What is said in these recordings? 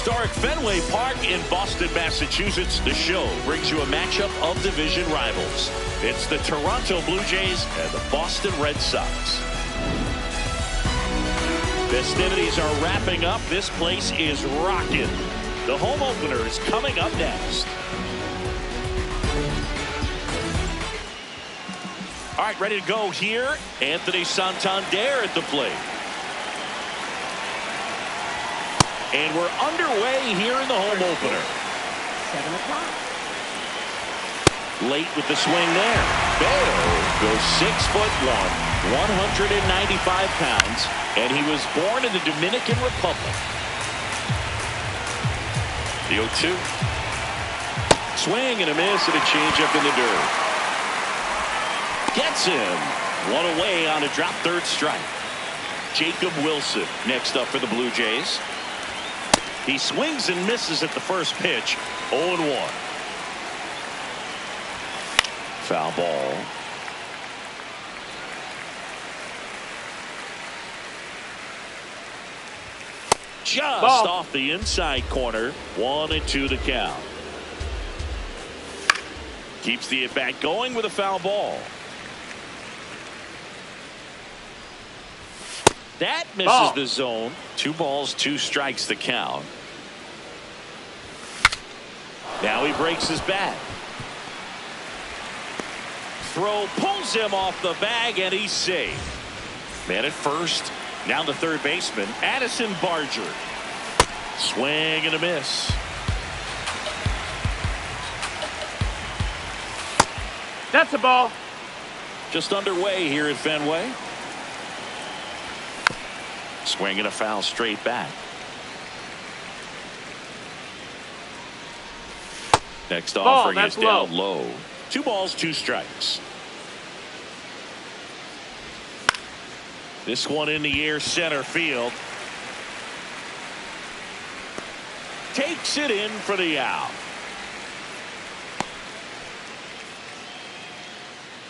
historic Fenway Park in Boston, Massachusetts. The show brings you a matchup of division rivals. It's the Toronto Blue Jays and the Boston Red Sox. Festivities are wrapping up. This place is rocking. The home opener is coming up next. All right, ready to go here. Anthony Santander at the plate. And we're underway here in the home opener. 7 o'clock. Late with the swing there. Bello goes 6'1", 195 pounds, and he was born in the Dominican Republic. The 0-2. Swing and a miss and a changeup in the dirt. Gets him. One away on a drop third strike. Jacob Wilson next up for the Blue Jays. He swings and misses at the first pitch. 0-1. Foul ball. Just off the inside corner. 1-2 the count. Keeps the at-bat going with a foul ball. That misses the zone. 2 balls, 2 strikes the count. Now he breaks his bat. Throw pulls him off the bag, and he's safe. Man at first. Now the third baseman, Addison Barger. Swing and a miss. That's a ball. Just underway here at Fenway. Swing and a foul straight back. Next offering is down low. 2 balls, 2 strikes. This one in the air center field. Takes it in for the out.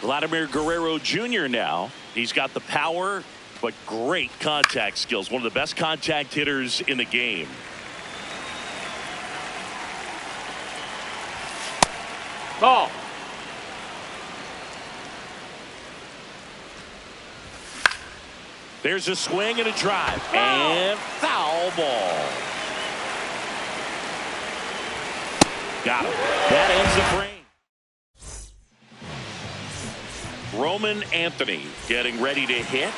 Vladimir Guerrero Jr. now. He's got the power, but great contact skills. One of the best contact hitters in the game. Ball. There's a swing and a drive. And foul ball. Got him. That ends the frame. Roman Anthony getting ready to hit.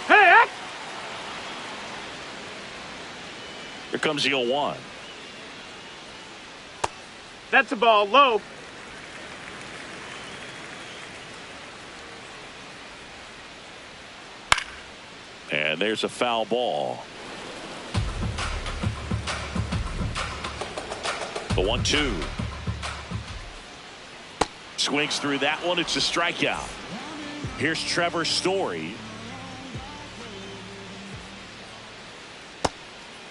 Hey! Here comes the 0-1. That's a ball low. And there's a foul ball. The 1-2. Swings through that one. It's a strikeout. Here's Trevor Story.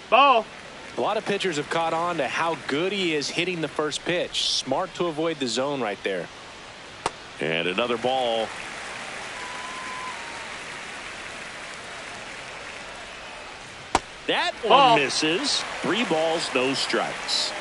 Ball. A lot of pitchers have caught on to how good he is hitting the first pitch. Smart to avoid the zone right there. And another ball. That one misses. 3 balls, no strikes.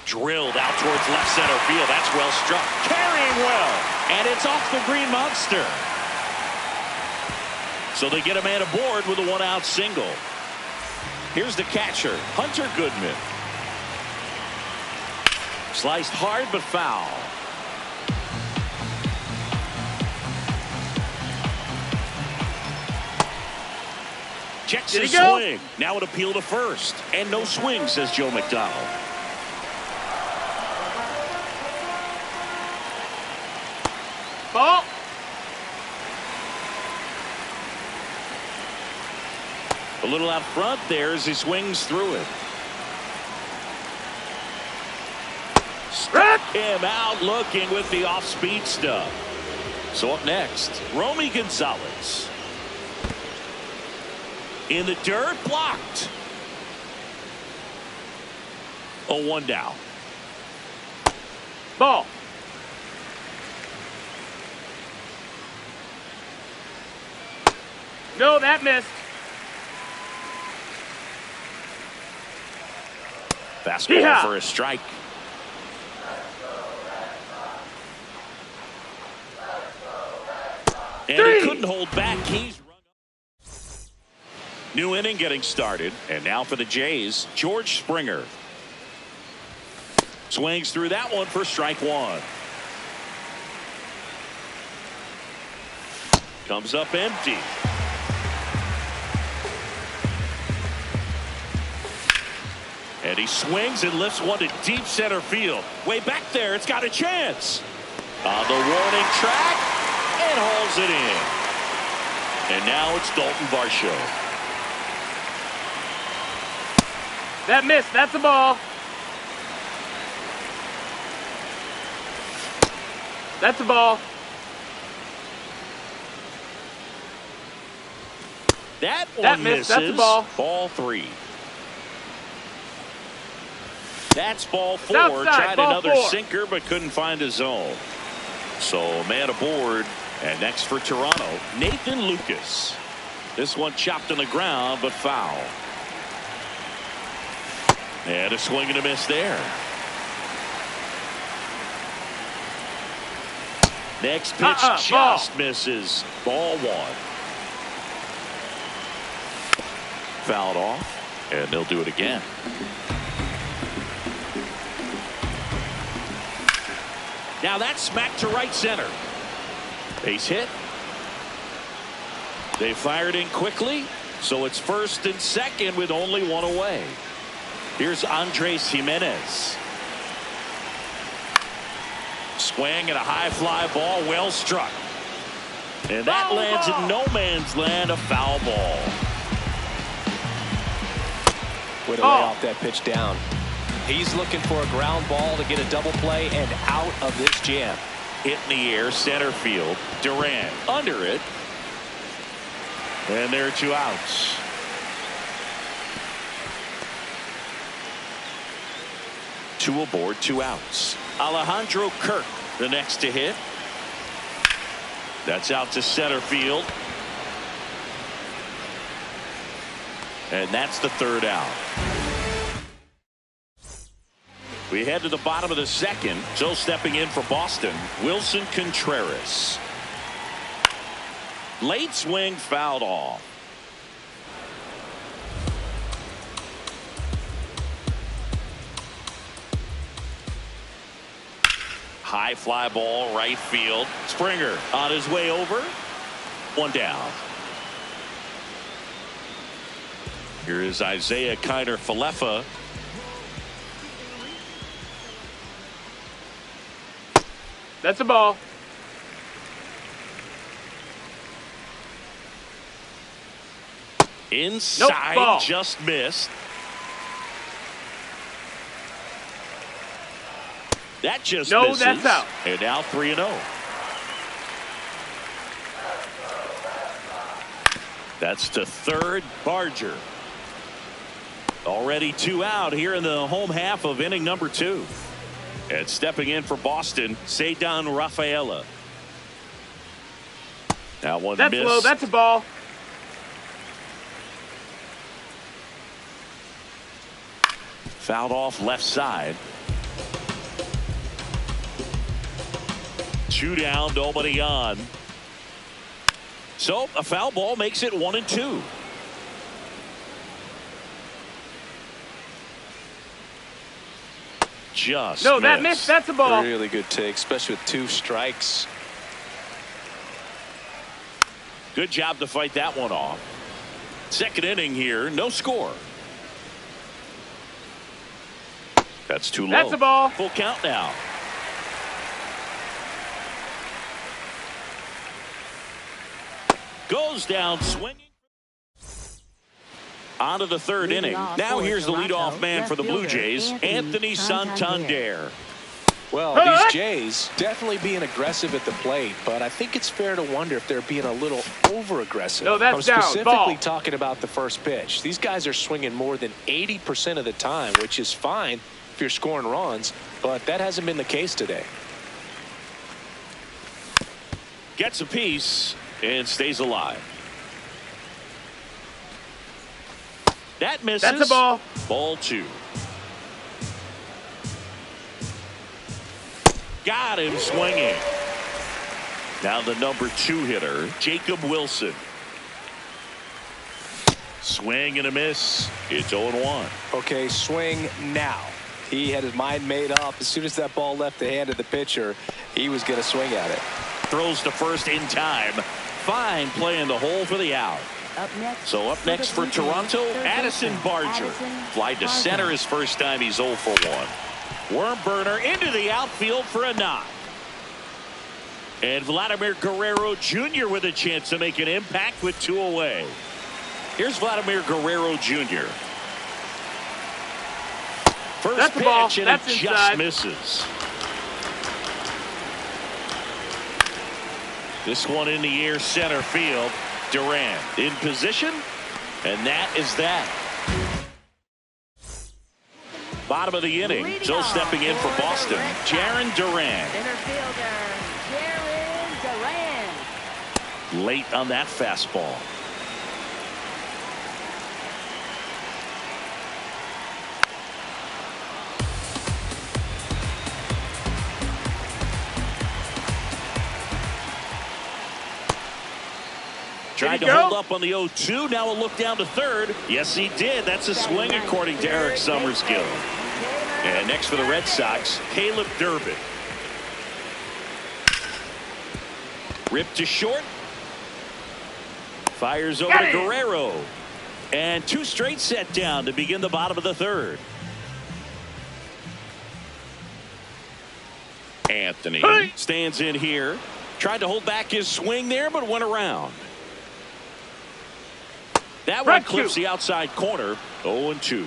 Drilled out towards left center field. That's well struck. Carrying well. And it's off the Green Monster. So they get a man aboard with a 1-out single. Here's the catcher, Hunter Goodman. Sliced hard but foul. Checks his swing. Now an appeal to first. And no swing, says Joe McDonald. Ball. A little out front there as he swings through it. Struck him out looking with the off-speed stuff. So up next, Romy Gonzalez. In the dirt, blocked. 0-1 down. Ball. No, that missed. Fastball Yeah. for a strike. And he couldn't hold back. He's run up. New inning getting started. And now for the Jays, George Springer. Swings through that one for strike one. Comes up empty. And he swings and lifts one to deep center field. Way back there, it's got a chance. On the warning track, and hauls it in. And now it's Dalton Varsho. That missed. That's a ball. That's a ball. That one That misses. missed. That's a ball. Ball three. That's ball four. Outside, Tried ball another four. sinker, but couldn't find a zone. So man aboard. And next for Toronto, Nathan Lucas. This one chopped on the ground, but foul. And a swing and a miss there. Next pitch just misses. Ball one. Fouled off, and they'll do it again. Now that's smacked to right center. Base hit. They fired in quickly, so it's first and second with only one away. Here's Andres Jimenez. Swing and a high fly ball, well struck. And that Foul lands ball. in no man's land, a foul ball. Way to lay off that pitch down. He's looking for a ground ball to get a double play and out of this jam. Hit in the air, center field. Durant under it. And there are two outs. Two aboard, two outs. Alejandro Kirk, the next to hit. That's out to center field. And that's the third out. We head to the bottom of the second. So stepping in for Boston, Wilson Contreras. Late swing, fouled off. High fly ball, right field. Springer on his way over. One down. Here is Isaiah Kiner-Falefa. That's a ball. Inside, Nope, ball. just missed. That just No, misses. that's out. And now 3-0. That's to third, Barger. Already two out here in the home half of inning number 2. And stepping in for Boston, Ceddanne Rafaela. Now one That's miss. low. That's a ball. Fouled off left side. Two down, nobody on. So a foul ball makes it 1-2. Just No, that missed. That's a ball. Really good take, especially with 2 strikes. Good job to fight that one off. Second inning here, no score. That's too low. That's a ball. Full count now. Goes down swinging. On to the third inning. Now here's the leadoff man for the Blue Jays, Anthony Santander. Well, these Jays definitely being aggressive at the plate, but I think it's fair to wonder if they're being a little over-aggressive. No, that's I'm down. specifically Ball. talking about the first pitch. These guys are swinging more than 80% of the time, which is fine if you're scoring runs, but that hasn't been the case today. Gets a piece and stays alive. That misses. That's a ball. Ball 2. Got him swinging. Now the number 2 hitter, Jacob Wilson. Swing and a miss. It's 0-1. Okay, swing now. He had his mind made up. As soon as that ball left the hand of the pitcher, he was going to swing at it. Throws to first in time. Fine play in the hole for the out. So up next for Toronto, Addison Barger. Fly to center his first time. He's 0 for 1. Worm burner into the outfield for a knock. And Vladimir Guerrero Jr. with a chance to make an impact with 2 away. Here's Vladimir Guerrero Jr. First That's pitch, ball. and That's it just inside. misses. This one in the air, center field. Durant in position, and that is that. Bottom of the inning, still stepping in for Boston, Jarren Duran. Center fielder, Jarren Duran. Late on that fastball. Tried to hold up on the 0-2. Now a look down to third. Yes, he did. That's a swing, according to Eric Summerskill. And next for the Red Sox, Caleb Durbin. Ripped to short. Fires over to Guerrero. And 2 straight set down to begin the bottom of the third. Anthony stands in here. Tried to hold back his swing there, but went around. That one clips the outside corner. 0-2.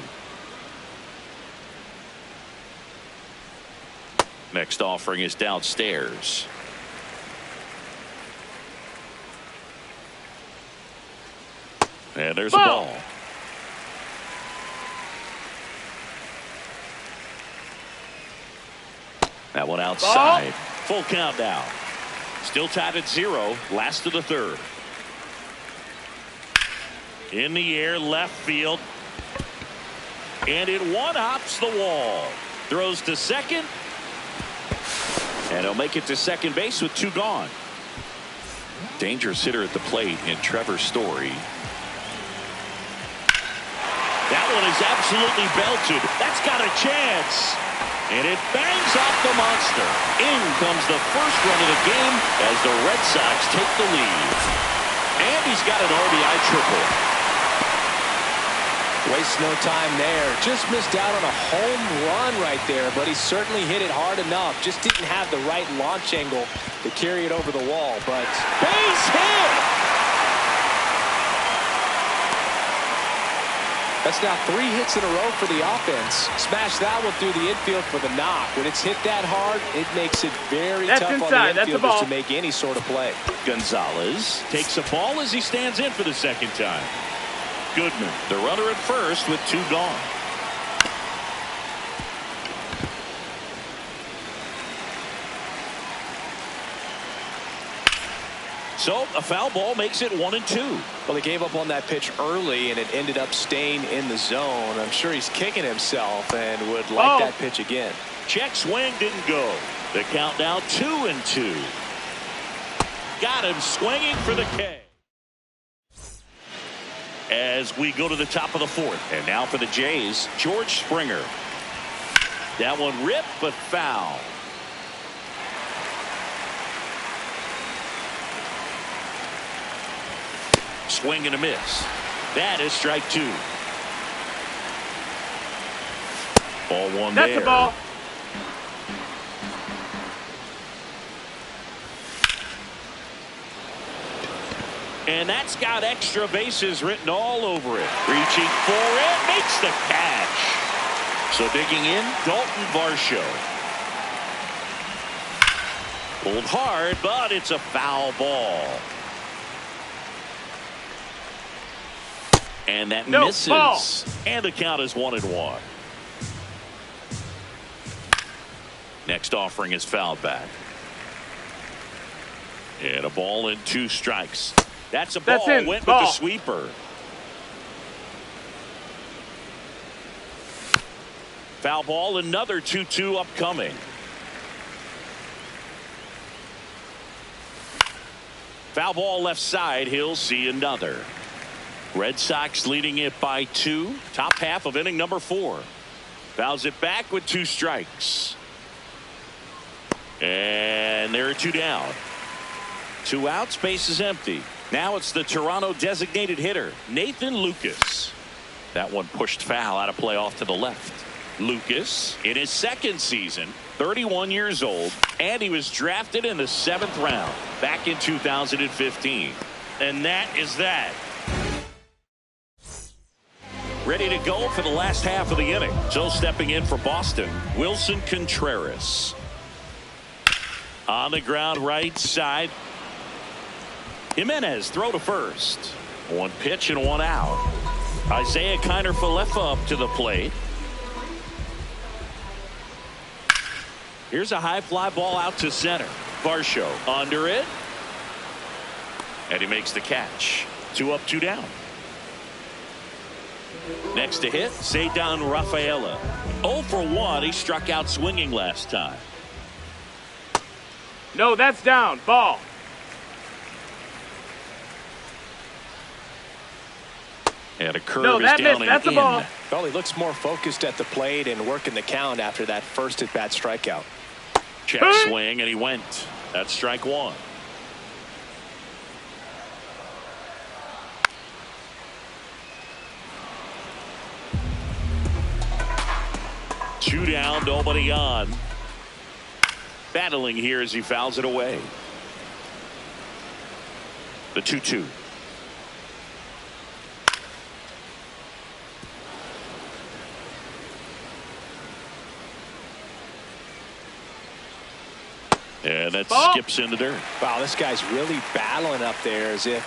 Next offering is downstairs. And there's a ball. That one outside. Full count now. Still tied at 0. Last of the third. In the air, left field. And it one-hops the wall. Throws to second. And he'll make it to second base with 2 gone. Dangerous hitter at the plate in Trevor Story. That one is absolutely belted. That's got a chance. And it bangs off the monster. In comes the first run of the game as the Red Sox take the lead. And he's got an RBI triple. Waste no time there. Just missed out on a home run right there, but he certainly hit it hard enough. Just didn't have the right launch angle to carry it over the wall, but base hit! That's now 3 hits in a row for the offense. Smash that one through the infield for the knock. When it's hit that hard, it makes it very tough on the infielders to make any sort of play. Gonzalez takes a ball as he stands in for the second time. Goodman, the runner at first with 2 gone. So a foul ball makes it 1-2. Well, he gave up on that pitch early, and it ended up staying in the zone. I'm sure he's kicking himself and would like that pitch again. Check swing didn't go. The count now 2-2. Got him swinging for the K. As we go to the top of the 4th. And now for the Jays, George Springer. That one ripped, but foul. Swing and a miss. That is strike 2. Ball 1 there. That's a ball. And that's got extra bases written all over it. Reaching for it, makes the catch. So digging in, Dalton Varsho. Pulled hard, but it's a foul ball. And that misses. Ball. And the count is 1-1. Next offering is fouled back. And a ball and 2 strikes. That's a ball. Went with the sweeper. Foul ball, another 2-2 upcoming. Foul ball left side. He'll see another. Red Sox leading it by 2. Top half of inning number 4. Fouls it back with 2 strikes. And there are 2 down. 2 outs, base is empty. Now it's the Toronto designated hitter, Nathan Lucas. That one pushed foul out of play off to the left. Lucas in his 2nd season, 31 years old, and he was drafted in the 7th round back in 2015. And that is that. Ready to go for the last half of the inning. So stepping in for Boston, Wilson Contreras. On the ground right side. Jimenez throw to first. 1 pitch and 1 out. Isaiah Kiner-Falefa up to the plate. Here's a high fly ball out to center. Varsho under it. And he makes the catch. 2 up, 2 down. Next to hit, Ceddanne Rafaela. 0 for 1. He struck out swinging last time. No, that's down. Ball. And a curve is down and that's in. A ball. Well, he looks more focused at the plate and working the count after that first at-bat strikeout. Check swing, and he went. That's strike 1. Two down, nobody on. Battling here as he fouls it away. The 2-2. And that skips in the dirt. Wow, this guy's really battling up there as if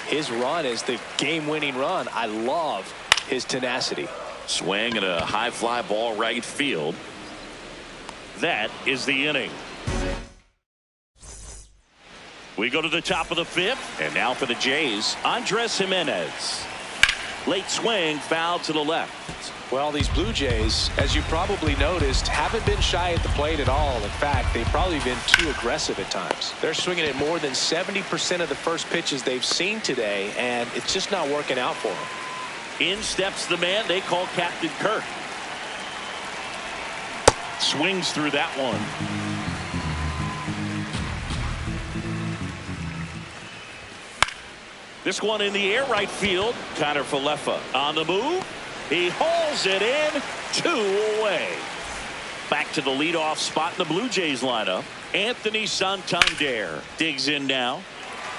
his run is the game-winning run. I love his tenacity. Swing and a high fly ball right field. That is the inning. We go to the top of the 5th, and now for the Jays, Andres Jimenez. Late swing, foul to the left. Well, these Blue Jays, as you probably noticed, haven't been shy at the plate at all. In fact, they've probably been too aggressive at times. They're swinging at more than 70% of the first pitches they've seen today, and it's just not working out for them. In steps the man they call Captain Kirk. Swings through that one. This one in the air right field. Kiner-Falefa on the move. He hauls it in. 2 away. Back to the leadoff spot in the Blue Jays lineup. Anthony Santander digs in now.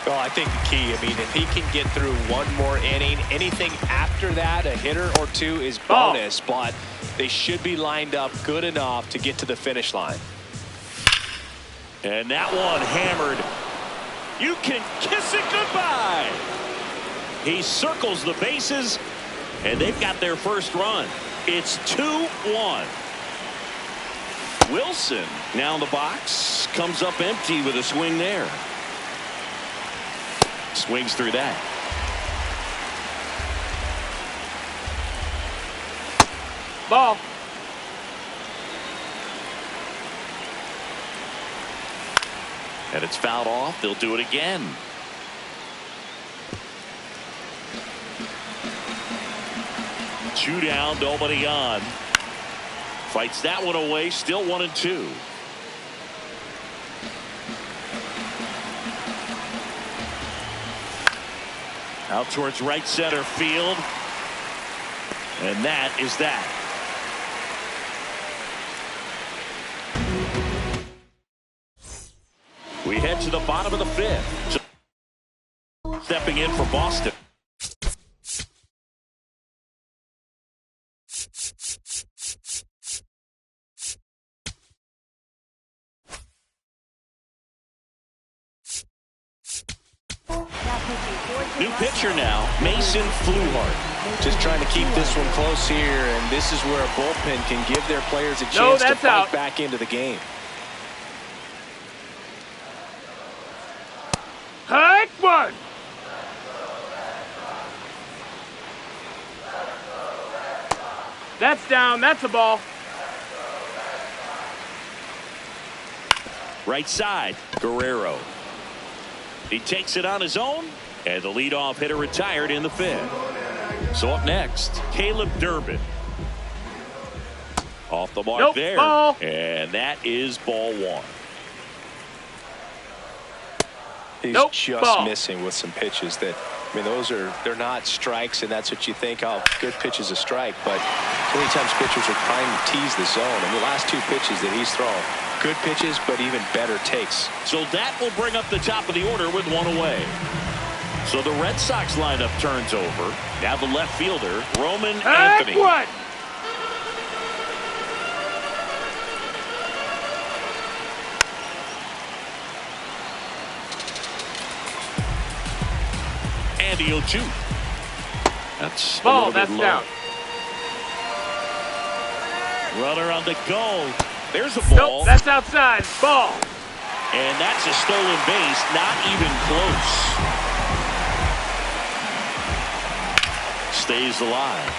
Well, I think the key, if he can get through 1 more inning, anything after that, a hitter or 2 is bonus, but they should be lined up good enough to get to the finish line. And that one hammered. You can kiss it goodbye. He circles the bases, and they've got their first run. It's 2-1. Wilson now in the box, comes up empty with a swing there. Swings through that. Ball. And it's fouled off. They'll do it again. Two down, nobody on. Fights that one away. Still 1-2. Out towards right center field. And that is that. We head to the bottom of the 5th. Stepping in for Boston. New pitcher now, Mason Fluhart. Just trying to keep this one close here, and this is where a bullpen can give their players a chance to fight back into the game. Hike one. That's down. That's a ball. Right side, Guerrero. He takes it on his own, and the leadoff hitter retired in the fifth. So up next, Caleb Durbin. Off the mark there. Ball. And that is ball one. He's just missing with some pitches that, I mean, they're not strikes, and that's what you think, oh, good pitch is a strike. But so many times pitchers are trying to tease the zone. And the last two pitches that he's thrown, good pitches, but even better takes. So that will bring up the top of the order with one away. So the Red Sox lineup turns over. Now the left fielder, Roman Anthony. One. And he'll shoot. That's ball. That's down. Runner on the go. There's a ball. Nope, that's outside. Ball. And that's a stolen base. Not even close. Stays alive.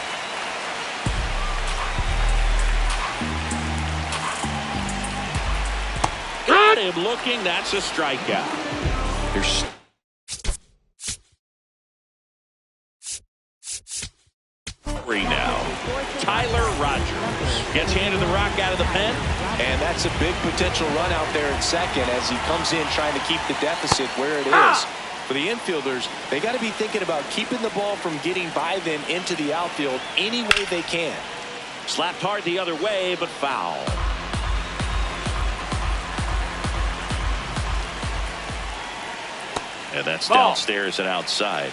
Got him looking. That's a strikeout. There's three now. Tyler Rogers gets handed the rock out of the pen. And that's a big potential run out there in second as he comes in trying to keep the deficit where it is. For the infielders, they got to be thinking about keeping the ball from getting by them into the outfield any way they can. Slapped hard the other way, but foul. And that's downstairs and outside.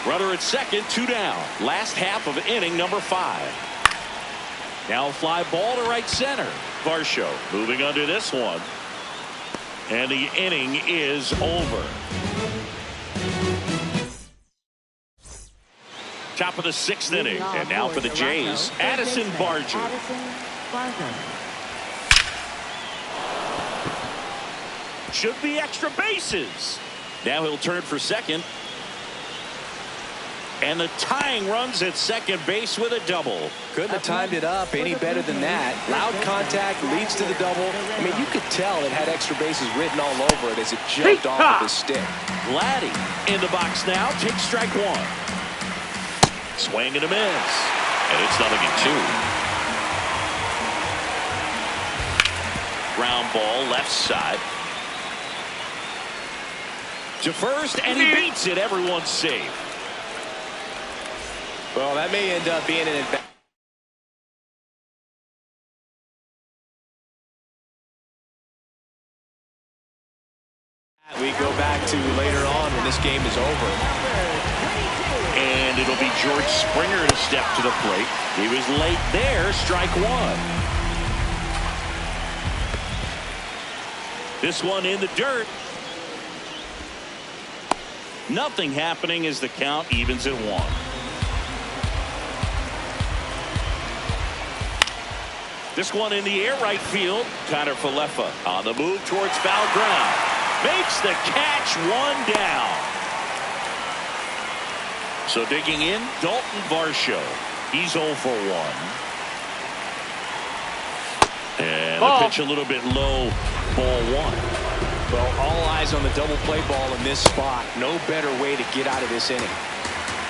Runner at second, 2 down. Last half of inning number 5. Now fly ball to right center. Varsho moving under this one. And the inning is over. Top of the 6th inning. And now for the Jays, Addison Barger. Should be extra bases. Now he'll turn for second. And the tying runs at second base with a double. Couldn't have timed it up any better than that. Loud contact leads to the double. I mean, you could tell it had extra bases written all over it as it jumped off of his stick. Vladdy in the box now. Takes strike 1. Swing and a miss. And it's 0-2. Ground ball left side. To first, and he beats it. Everyone's safe. Well, that may end up being an advantage. We go back to later on when this game is over. And it'll be George Springer to step to the plate. He was late there. Strike 1. This one in the dirt. Nothing happening as the count evens at 1. This one in the air right field. Connor Falefa on the move towards foul ground. Makes the catch. 1 down. So digging in, Dalton Varsho. He's 0 for 1. And the pitch a little bit low. Ball 1. Well, all eyes on the double play ball in this spot. No better way to get out of this inning.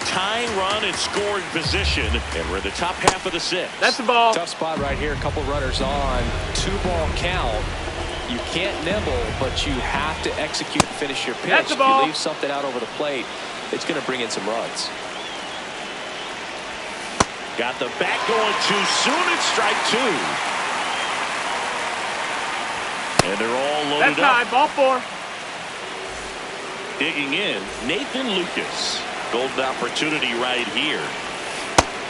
Tying run and scoring position, and we're in the top half of the 6th. That's the ball. Tough spot right here. A couple runners on. 2-ball count. You can't nibble, but you have to execute and finish your pitch. That's the if ball. you leave something out over the plate, it's going to bring in some runs. Got the bat going too soon. It's strike 2. And they're all loaded up. Ball 4. Digging in, Nathan Lucas. Golden opportunity right here.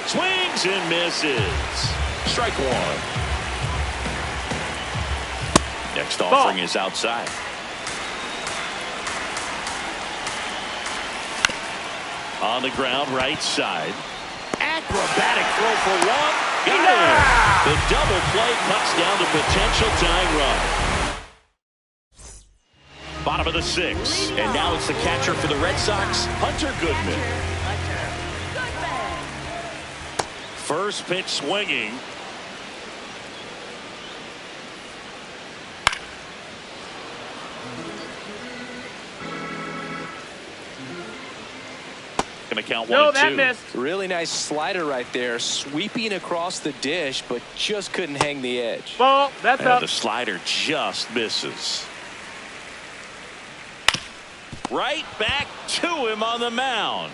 Swings and misses. Strike 1. Next offering is outside. On the ground, right side. Acrobatic throw for one. Got it. The double play cuts down the potential tying run. Bottom of the 6th. And now it's the catcher for the Red Sox, Hunter Goodman. First pitch swinging. Going to count 1 and 2. That missed. Really nice slider right there, sweeping across the dish, but just couldn't hang the edge. Ball. That's up. The slider just misses. Right back to him on the mound.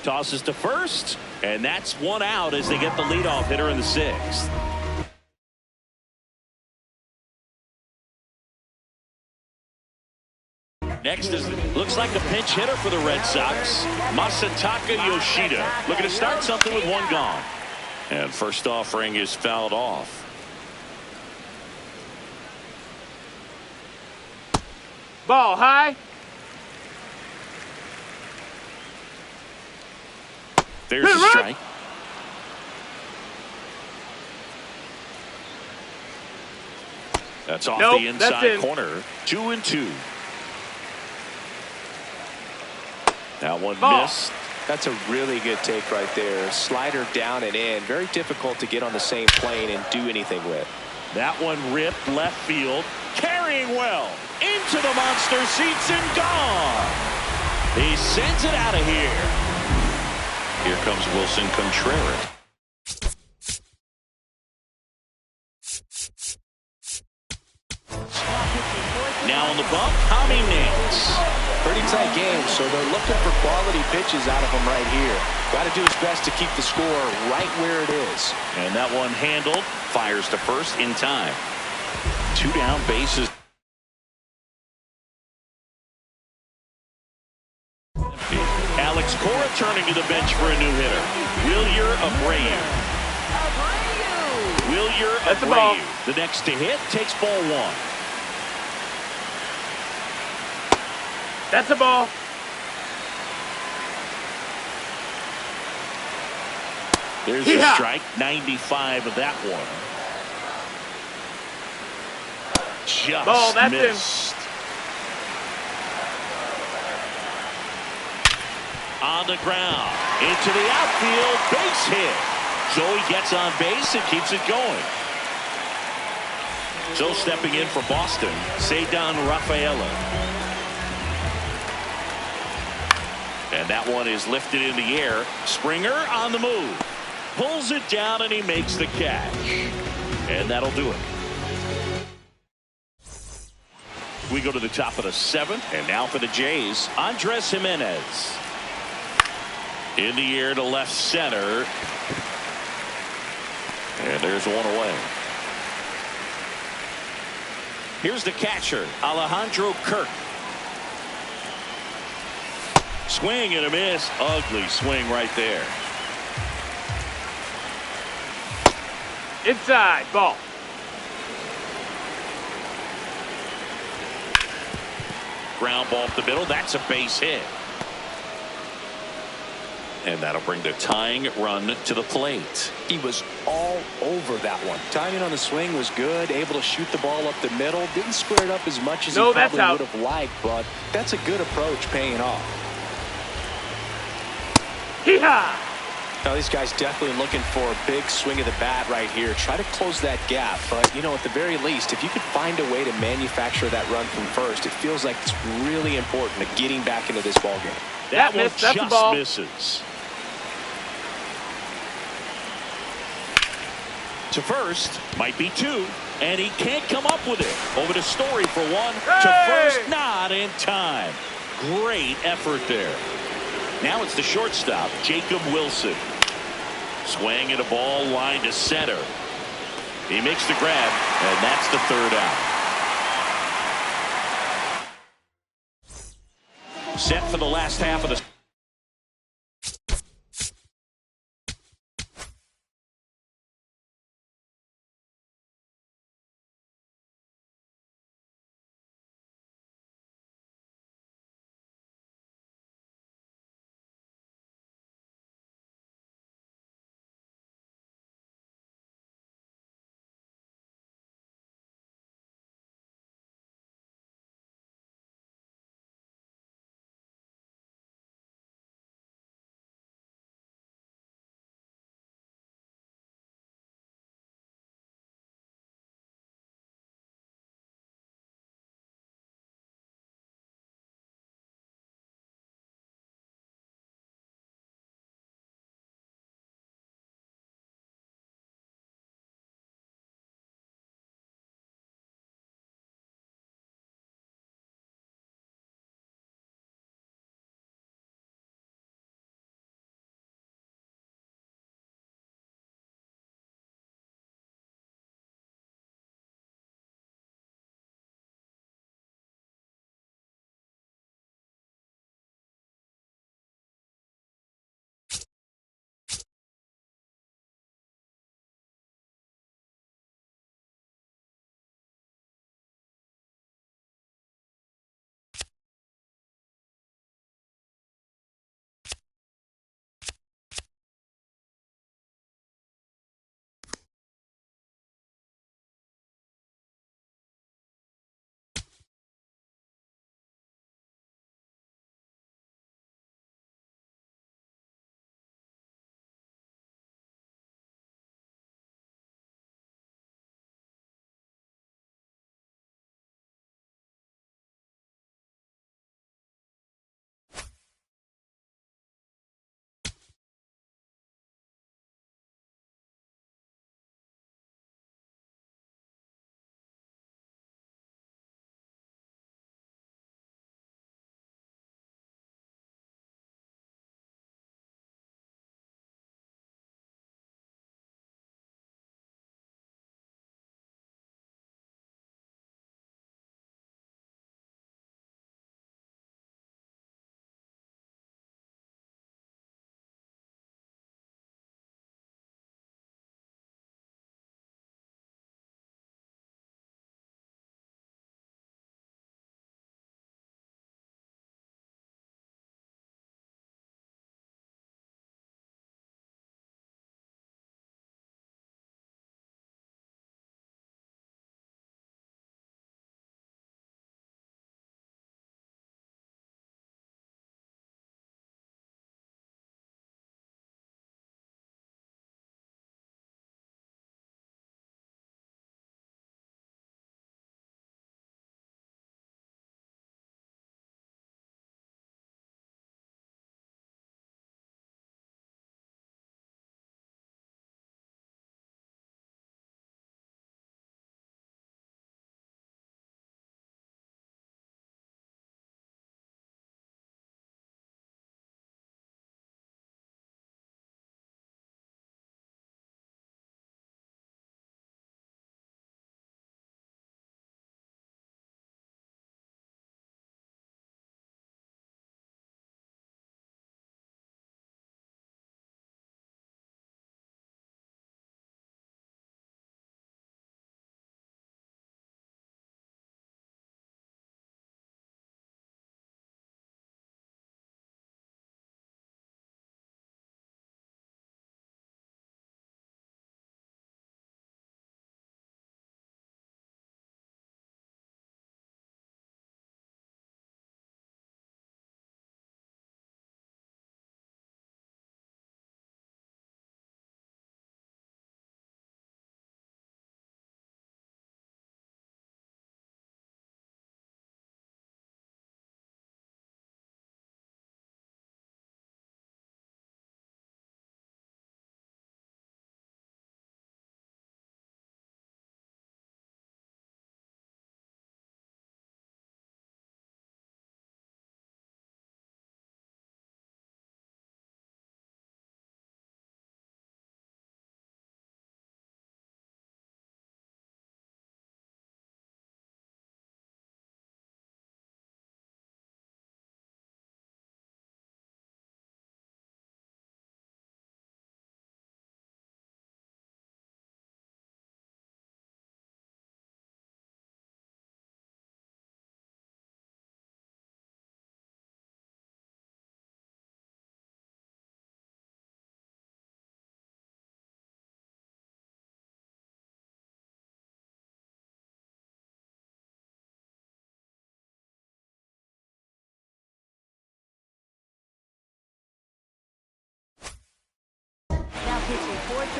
Tosses to first, and that's 1 out as they get the leadoff hitter in the 6th. Next is looks like a pinch hitter for the Red Sox, Masataka Yoshida, looking to start something with 1 gone. And first offering is fouled off. Ball high. There's a strike. That's off the inside corner. 2 and 2. That one missed. That's a really good take right there. Slider down and in. Very difficult to get on the same plane and do anything with. That one ripped left field. Carrying well. Into the monster seats and gone. He sends it out of here. Here comes Wilson Contreras. Now on the bump, Tommy Nance. Pretty tight game, so they're looking for quality pitches out of him right here. Got to do his best to keep the score right where it is. And that one handled. Fires to first in time. 2 down, bases. Alex Cora turning to the bench for a new hitter. Wilyer Abreu. That's the ball. The next to hit takes ball 1. That's a ball. There's a strike. 95 of that one. Just ball. That's missed. him. On the ground. Into the outfield. Base hit. Joey gets on base and keeps it going. So stepping in for Boston, Ceddanne Rafaela. And that one is lifted in the air. Springer on the move. Pulls it down and he makes the catch. And that'll do it. We go to the top of the 7th. And now for the Jays, Andres Jimenez. In the air to left center. And there's one away. Here's the catcher, Alejandro Kirk. Swing and a miss. Ugly swing right there. Inside. Ball. Ground ball up the middle. That's a base hit. And that'll bring the tying run to the plate. He was all over that one. Timing on the swing was good. Able to shoot the ball up the middle. Didn't square it up as much as he probably would have liked, but that's a good approach paying off. Hee-haw! Now these guys definitely looking for a big swing of the bat right here. Try to close that gap, but you know, at the very least, if you could find a way to manufacture that run from first, it feels like it's really important to getting back into this ball game. That one that's the ball. Misses. To first, might be 2, and he can't come up with it. Over to Story for 1. Hey! To first, not in time. Great effort there. Now it's the shortstop, Jacob Wilson. Swing at a ball line to center. He makes the grab, and that's the 3rd out. Set for the last half of the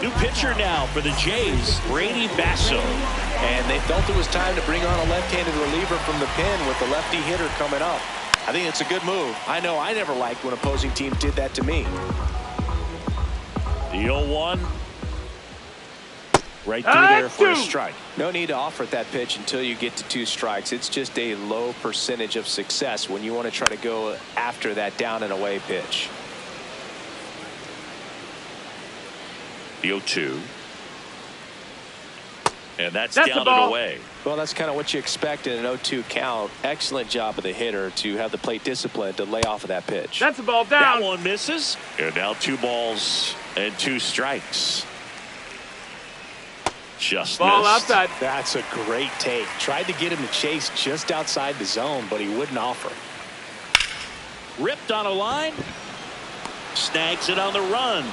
New pitcher now for the Jays, Brady Basso. And they felt it was time to bring on a left-handed reliever from the pen with the lefty hitter coming up. I think it's a good move. I know I never liked when opposing teams did that to me. The 0-1. Right through there for a strike. No need to offer that pitch until you get to 2 strikes. It's just a low percentage of success when you want to try to go after that down and away pitch. The 0-2. And that's a down ball. and away. Well, that's kind of what you expect in an 0-2 count. Excellent job of the hitter to have the plate discipline to lay off of that pitch. That's a ball That down. one misses. And now 2 balls and 2 strikes. Just Ball missed. outside. That's a great take. Tried to get him to chase just outside the zone, but he wouldn't offer. Ripped on a line. Snags it on the run.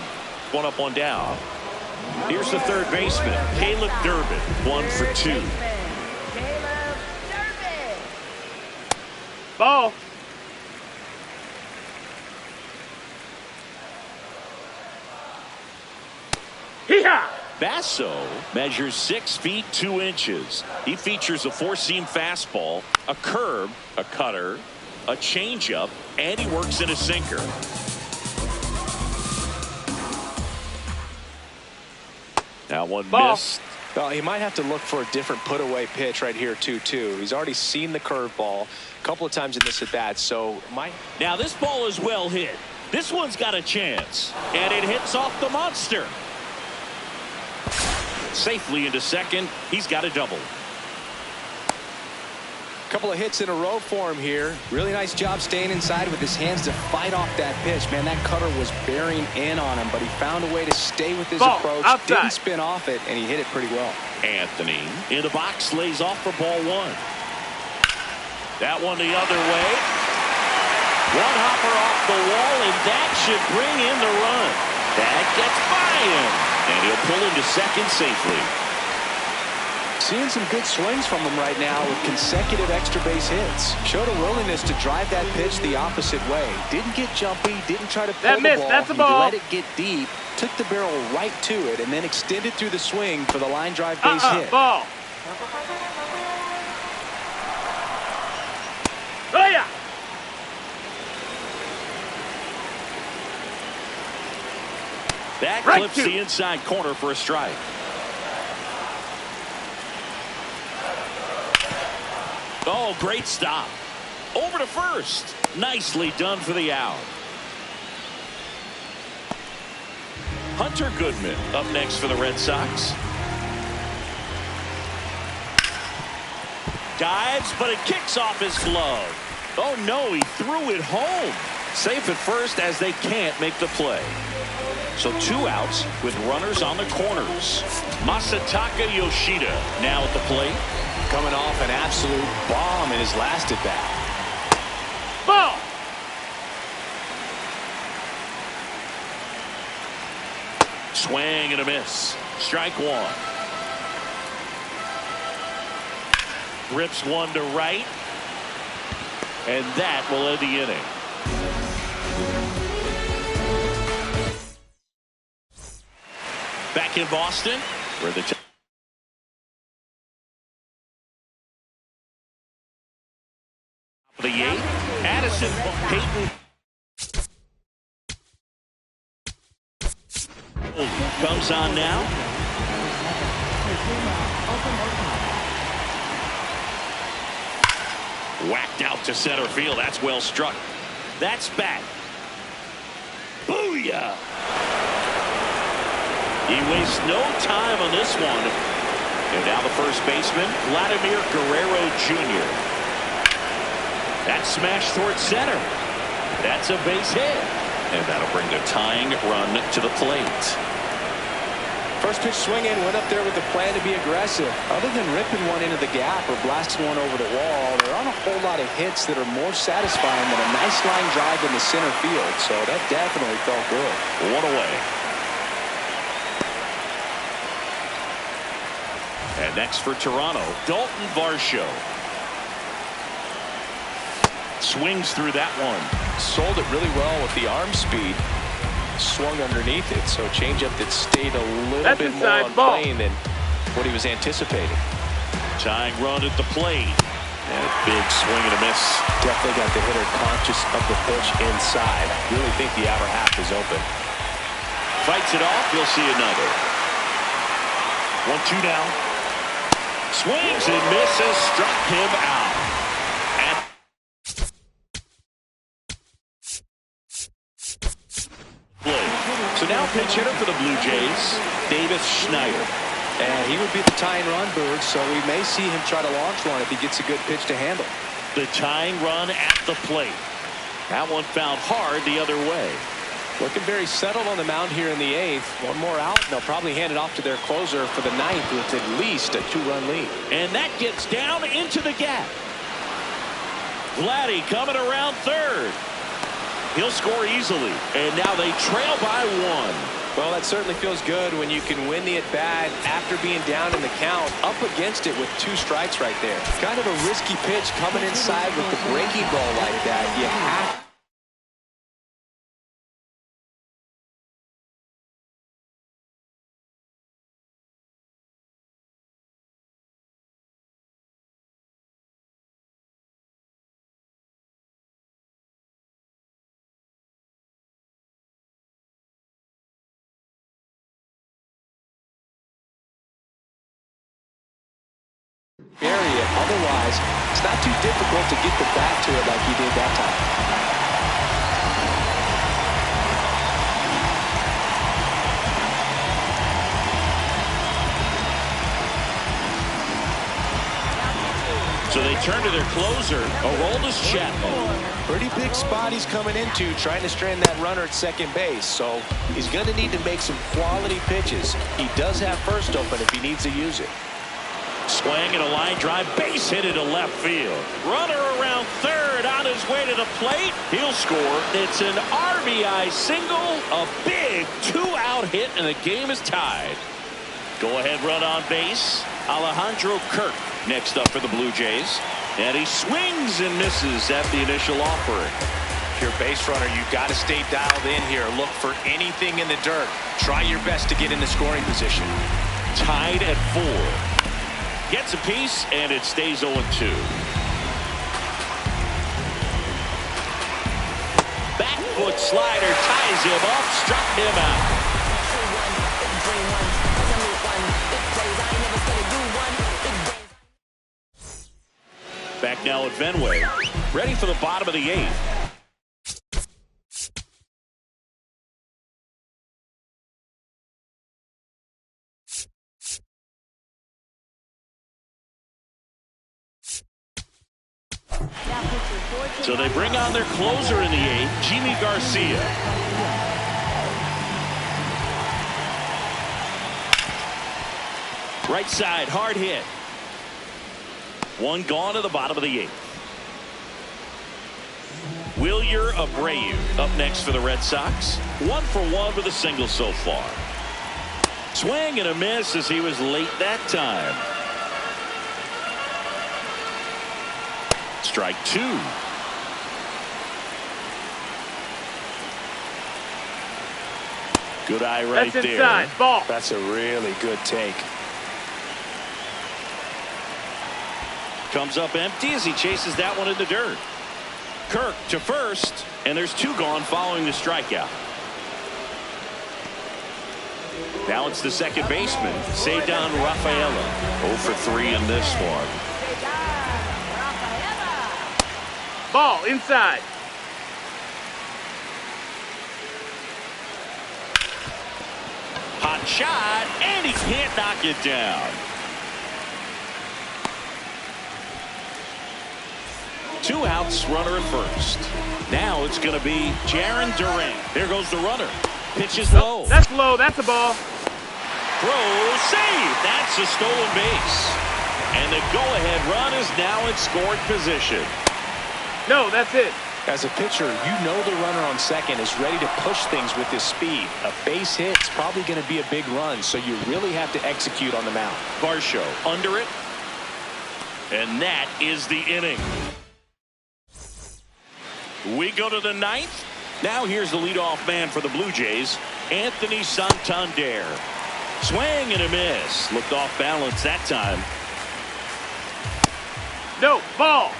1 up, 1 down. Here's the third baseman, Caleb Durbin, 1 for 2. Caleb Durbin. Ball. Hee-haw! Basso measures 6 feet 2 inches. He features a 4-seam fastball, a curve, a cutter, a changeup, and he works in a sinker. Now one Ball. missed. Well, he might have to look for a different put-away pitch right here, 2-2. He's already seen the curveball a couple of times in this at-bat, so might. Now this ball is well hit. This one's got a chance, and it hits off the monster. Safely into second. He's got a double. Couple of hits in a row for him here. Really nice job staying inside with his hands to fight off that pitch. Man, that cutter was bearing in on him, but he found a way to stay with his Ball, approach. outside. Didn't spin off it, and he hit it pretty well. Anthony in the box lays off for ball 1. That one the other way. One hopper off the wall, and that should bring in the run. That gets by him, and he'll pull into second safely. Seeing some good swings from him right now with consecutive extra base hits. Showed a willingness to drive that pitch the opposite way. Didn't get jumpy, didn't try to pull That the missed. ball. That's a He ball. let it get deep, took the barrel right to it, and then extended through the swing for the line drive base hit. Ball. Oh, yeah. That Right clips to. the inside corner for a strike. Oh, great stop. Over to first. Nicely done for the out. Hunter Goodman up next for the Red Sox. Dives, but it kicks off his glove. Oh, no, he threw it home. Safe at first as they can't make the play. So 2 outs with runners on the corners. Masataka Yoshida now at the plate. Coming off an absolute bomb in his last at-bat. Ball. Swing and a miss. Strike 1. Rips one to right. And that will end the inning. Back in Boston, where the the 8th, Addison Payton comes on now. Whacked out to center field. That's well struck. That's back. Booyah! He wastes no time on this one. And now the first baseman, Vladimir Guerrero Jr. That smash towards center. That's a base hit. And that'll bring the tying run to the plate. First pitch swinging, went up there with the plan to be aggressive. Other than ripping one into the gap or blasting one over the wall, there aren't a whole lot of hits that are more satisfying than a nice line drive in the center field. So that definitely felt good. One away. And next for Toronto, Dalton Varsho. Swings through that one. Sold it really well with the arm speed. swung underneath it. So changeup that stayed a little That's bit more inside on ball. plane than what he was anticipating. Tying run at the plate. And a big swing and a miss. Definitely got the hitter conscious of the pitch inside. Really think the outer half is open. Fights it off. You'll see another. 1-2 now. Swings and misses. Struck him out. And so now pinch hitter for the Blue Jays, Davis Schneider. And he would be the tying run, Bird, so we may see him try to launch one if he gets a good pitch to handle. The tying run at the plate. That one found hard the other way. Looking very settled on the mound here in the 8th. One more out, and they'll probably hand it off to their closer for the 9th with at least a 2-run lead. And that gets down into the gap. Vladdy coming around third. He'll score easily. And now they trail by 1. Well, that certainly feels good when you can win the at-bat after being down in the count, up against it with 2 strikes right there. Kind of a risky pitch coming inside with the breaking ball like that. You have area. Otherwise, it's not too difficult to get the bat to it like he did that time. So they turn to their closer, Aroldis Chapman. Pretty big spot he's coming into, trying to strand that runner at second base. So he's going to need to make some quality pitches. He does have first open if he needs to use it. Swing and a line drive, base hit into left field. Runner around third, on his way to the plate. He'll score. It's an RBI single, a big 2-out hit, and the game is tied. Go ahead run on base. Alejandro Kirk next up for the Blue Jays. And he swings and misses at the initial offering. If you're a base runner, you've got to stay dialed in here. Look for anything in the dirt. Try your best to get in the scoring position. Tied at 4. Gets a piece, and it stays 0-2. Back foot slider ties him up, struck him out. Back now at Fenway, ready for the bottom of the 8th. So they bring on their closer in the 8th, Jimmy Garcia. Right side, hard hit. One gone to the bottom of the 8th. Wilyer Abreu up next for the Red Sox. 1 for 1 with a single so far. Swing and a miss as he was late that time. Strike 2. Good eye right That's there. inside. Ball. That's a really good take. Comes up empty as he chases that one in the dirt. Kirk to first, and there's 2 gone following the strikeout. Now it's the second baseman, Ceddanne Rafaela. 0 for 3 in this one. Ball inside. Hot shot, and he can't knock it down. 2 outs, runner at first. Now it's going to be Jarren Duran. There goes the runner. Pitches low. That's low. That's a ball. Throw, save. That's a stolen base. And the go-ahead run is now in scoring position. No, that's it. As a pitcher, you know the runner on second is ready to push things with his speed. A base hit is probably going to be a big run, so you really have to execute on the mound. Varsho under it. And that is the inning. We go to the 9th. Now here's the leadoff man for the Blue Jays, Anthony Santander. Swing and a miss. Looked off balance that time. No, ball.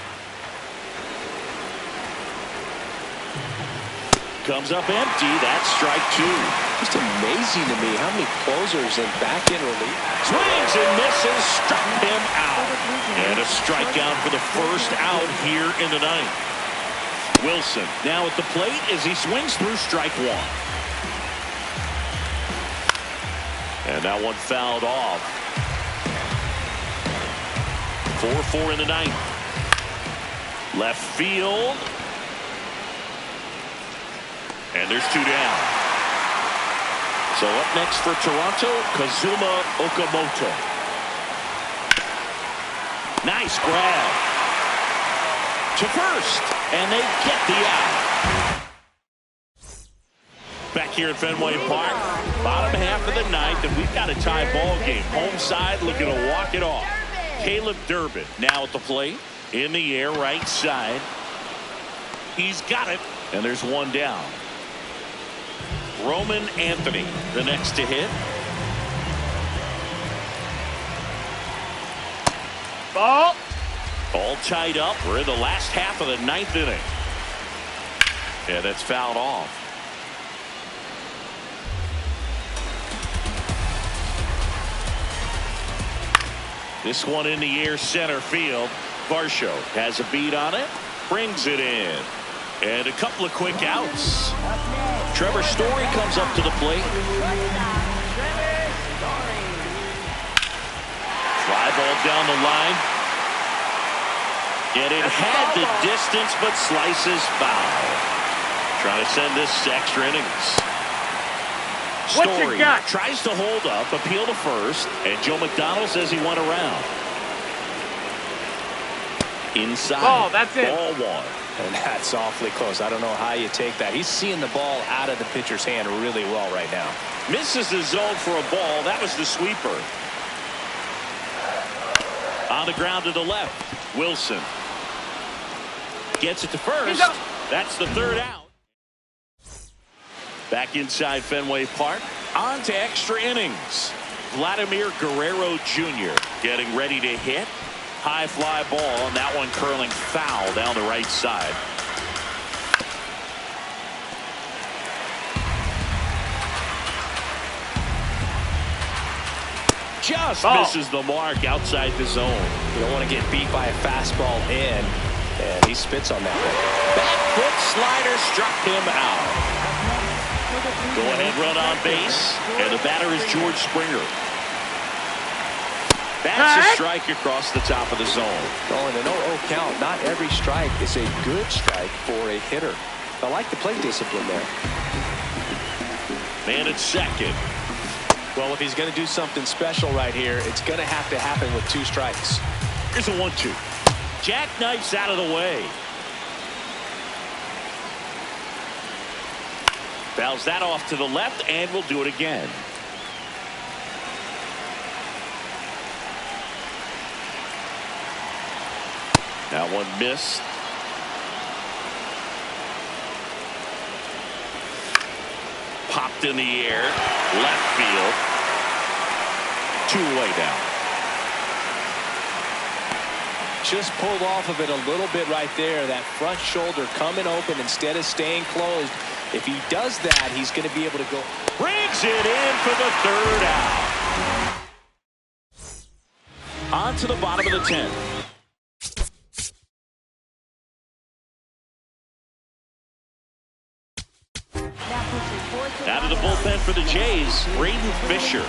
Comes up empty. That's strike two. Just amazing to me how many closers and back-end relief. Swings and misses. Struck him out. And a strikeout for the first out here in the ninth. Wilson now at the plate as he swings through strike one. And that one fouled off. 4-4 in the ninth. Left field. And there's two down. So up next for Toronto, Kazuma Okamoto. Nice grab. To first. And they get the out. Back here at Fenway Park. Bottom half of the ninth, and we've got a tie ball game. Home side looking to walk it off. Caleb Durbin now at the plate. In the air, right side. He's got it. And there's one down. Roman Anthony, the next to hit. Ball. All tied up. We're in the last half of the ninth inning. Yeah, that's fouled off. This one in the air, center field. Varsho has a beat on it. Brings it in. And a couple of quick outs. Trevor Story comes up to the plate. Fly ball down the line. And it had the distance, but slices foul. Trying to send this to extra innings. Story tries to hold up, appeal to first, and Joe McDonald says he went around. Inside. Ball, that's it. Ball one. And that's awfully close. I don't know how you take that. He's seeing the ball out of the pitcher's hand really well right now. Misses the zone for a ball. That was the sweeper. On the ground to the left. Wilson gets it to first. That's the third out. Back inside Fenway Park. On to extra innings. Vladimir Guerrero Jr. getting ready to hit. High fly ball, and that one curling foul down the right side. Just misses the mark outside the zone. You don't want to get beat by a fastball in, and he spits on that one. Back foot slider struck him out. Go ahead run on base, and the batter is George Springer. That's a strike across the top of the zone. Going an 0-0 count. Not every strike is a good strike for a hitter. I like the plate discipline there. Man at second. Well, if he's going to do something special right here, it's going to have to happen with two strikes. Here's a 1-2. Jackknifes out of the way. Fouls that off to the left, and we'll do it again. That one missed. Popped in the air. Left field. Two-way down. Just pulled off of it a little bit right there. That front shoulder coming open instead of staying closed. If he does that, he's going to be able to go. Brings it in for the third out. On to the bottom of the 10th. Out of the bullpen for the Jays, Braden Fisher.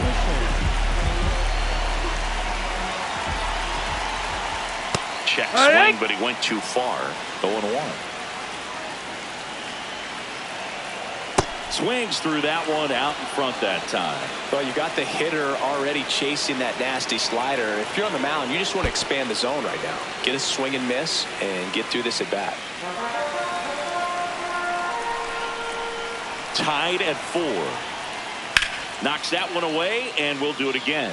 Check swing, but he went too far. 0-1. Swings through that one out in front that time. Well, you got the hitter already chasing that nasty slider. If you're on the mound, you just want to expand the zone right now. Get a swing and miss and get through this at bat. Tied at 4. Knocks that one away, and we'll do it again.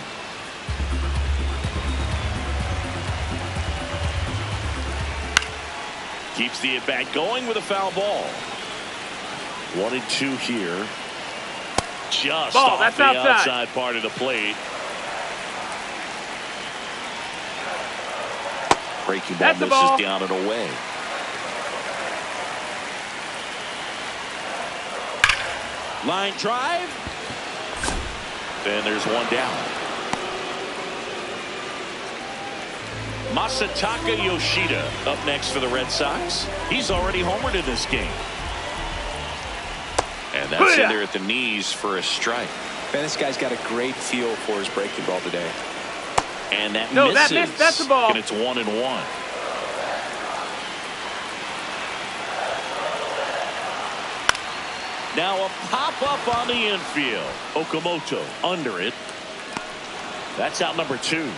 Keeps the at-bat going with a foul ball. 1-2 here. Just Ball, off that's the outside. outside part of the plate. Breaking ball That's a misses ball. down and away. Line drive. And there's one down. Masataka Yoshida up next for the Red Sox. He's already homered in this game. And that's in there at the knees for a strike. Man, this guy's got a great feel for his breaking ball today. And that No, misses. that missed. That's a ball. And it's 1-1. Now a pop-up on the infield. Okamoto under it. That's out number 2.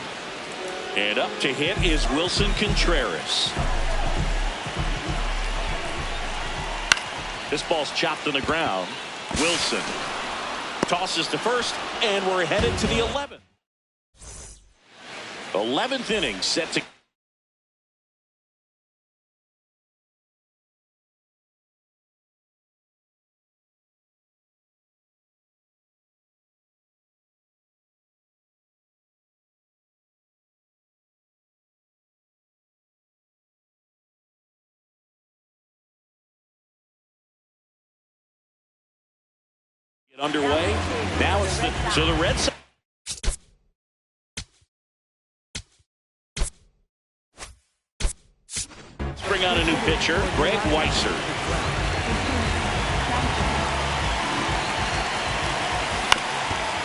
And up to hit is Wilson Contreras. This ball's chopped on the ground. Wilson tosses to first, and we're headed to the 11th. 11th inning set to. Get underway. Now it's the Red Sox. Bring on a new pitcher, Greg Weisser.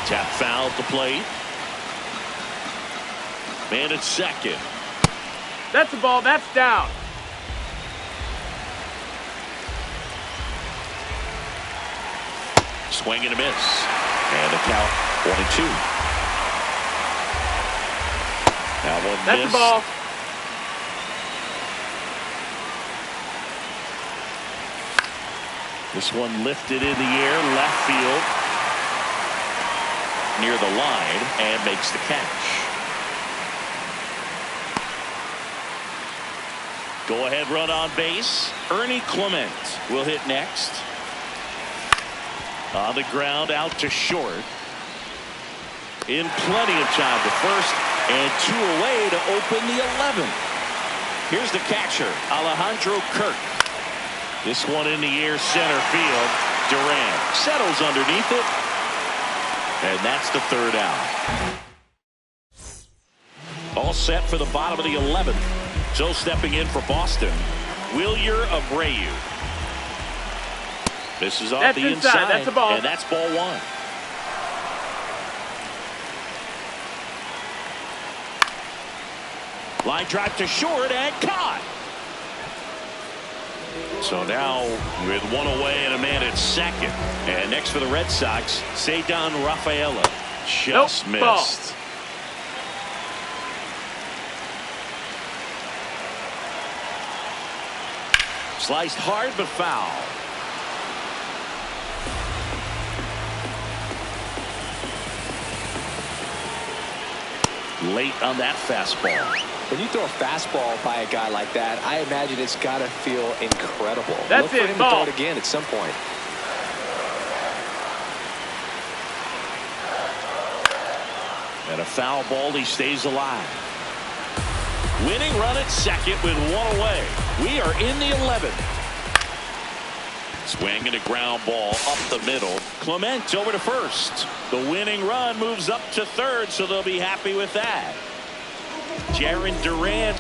Tap foul at the plate. Man at second. That's a ball. That's down. Swing and a miss. And the count 1-2. Now one That's miss. a ball. This one lifted in the air, left field, near the line, and makes the catch. Go ahead run on base. Ernie Clement will hit next. On the ground out to short. In plenty of time to first, and 2 away to open the 11th. Here's the catcher, Alejandro Kirk. This one in the air, center field. Duran settles underneath it. And that's the 3rd out. All set for the bottom of the 11th. So stepping in for Boston, Wilyer Abreu. This is off That's the inside. inside. That's a ball. And that's ball 1. Line drive to short and caught. So now with 1 away and a man at second. And next for the Red Sox, Ceddanne Rafaela. Just Nope, ball. missed. Sliced hard but foul. Late on that fastball. When you throw a fastball by a guy like that, I imagine it's got to feel incredible. That's Look for it, him ball. to throw it again at some point. And a foul ball, he stays alive. Winning run at second with 1 away. We are in the 11th. Swing and a ground ball up the middle. Clement over to first. The winning run moves up to third, so they'll be happy with that. Jarren Duran.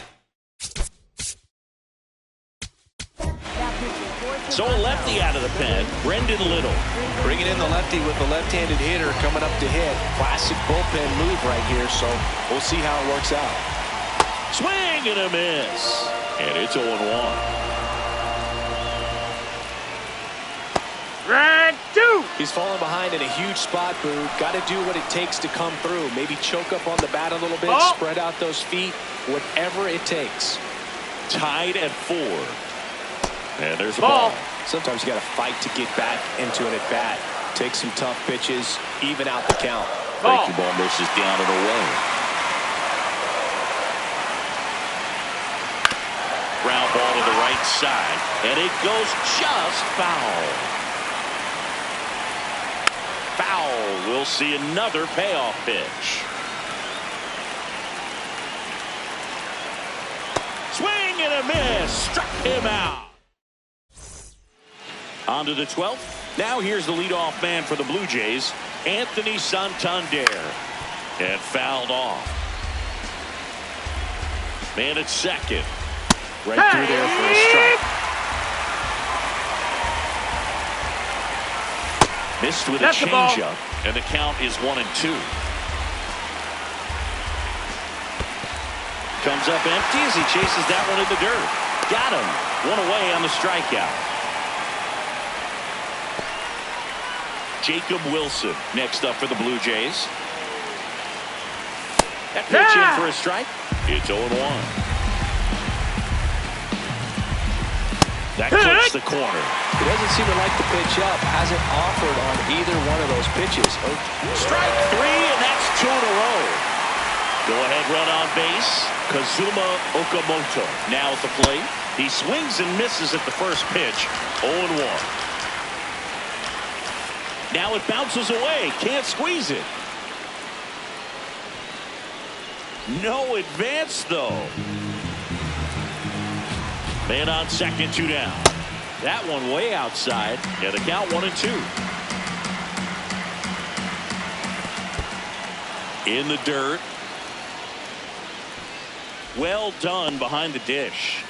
So a lefty out of the pen, Brendan Little. Bringing in the lefty with the left-handed hitter coming up to hit. Classic bullpen move right here, so we'll see how it works out. Swing and a miss. And it's 0-1. Drag 2. He's falling behind in a huge spot, Boo. Got to do what it takes to come through. Maybe choke up on the bat a little bit, Ball. spread out those feet, whatever it takes. Tied at 4. And there's a Ball. ball. Sometimes you got to fight to get back into an at-bat. Take some tough pitches, even out the count. Ball. Breaking ball misses down and away. Ground ball to the right side, and it goes just foul. foul. We'll see another payoff pitch. Swing and a miss. Struck him out. On to the 12th. Now here's the leadoff man for the Blue Jays, Anthony Santander. And fouled off. Man at second. Right through there for a strike. Missed with a changeup, and the count is 1-2. Comes up empty as he chases that one in the dirt. Got him. One away on the strikeout. Jacob Wilson next up for the Blue Jays. That pitch in for a strike. It's 0-1. That clips the corner. He doesn't seem to like the pitch up. Hasn't offered on either one of those pitches. Strike three, and that's 2 in a row. Go-ahead run on base. Kazuma Okamoto now at the plate. He swings and misses at the first pitch. 0-1. Now it bounces away. Can't squeeze it. No advance, though. Man on second, 2 down. That one way outside. Yeah, the count 1-2. In the dirt. Well done behind the dish.